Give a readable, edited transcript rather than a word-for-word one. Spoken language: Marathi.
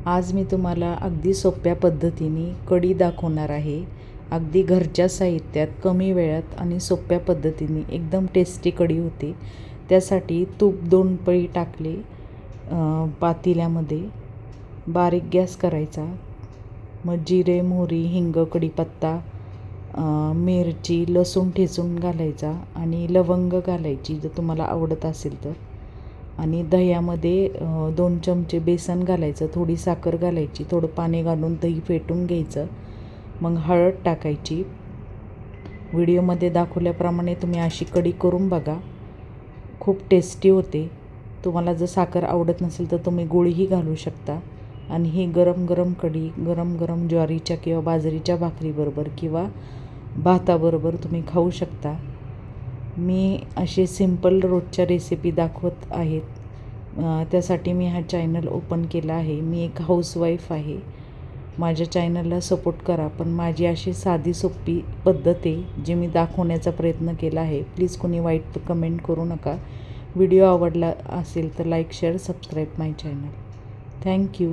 आज मी तुम्हाला अगदी सोप्या पद्धतीने कढी दाखवणार आहे. अगदी घरच्या साहित्यात कमी वेळात आणि सोप्या पद्धतीने एकदम टेस्टी कढी होते. त्यासाठी तूप 2 पळी टाकले पातेल्यामध्ये. बारीक गॅस करायचा. मग जिरे, मोहरी, हिंग, कढीपत्ता, मिरची, लसूण ठेचून घालायचा आणि लवंग घालायची जर तुम्हाला आवडत असेल तर. आणि दह्यामध्ये 2 चमचे बेसन घालायचं, थोडी साखर घालायची, थोडं पाणी घालून दही फेटून घ्यायचं. मग हळद टाकायची. व्हिडिओमध्ये दाखवल्याप्रमाणे तुम्ही अशी कढी करून बघा, खूप टेस्टी होते. तुम्हाला जर साखर आवडत नसेल तर तुम्ही गुळही घालू शकता. आणि ही गरम गरम कढी गरम गरम ज्वारीच्या किंवा बाजरीच्या भाकरीबरोबर किंवा भाताबरोबर तुम्ही खाऊ शकता. मी असे सिंपल रोजच्या रेसिपी दाखवत आहेत. त्यासाठी मी हा चॅनल ओपन केला आहे. मी एक हाऊसवाईफ आहे. माझ्या चॅनलला सपोर्ट करा. पण माझी अशी साधी सोपी पद्धत आहे जी मी दाखवण्याचा प्रयत्न केला आहे. प्लीज कोणी वाईट कमेंट करू नका. व्हिडिओ आवडला असेल तर लाईक, शेअर, सबस्क्राईब माय चॅनल. थँक्यू.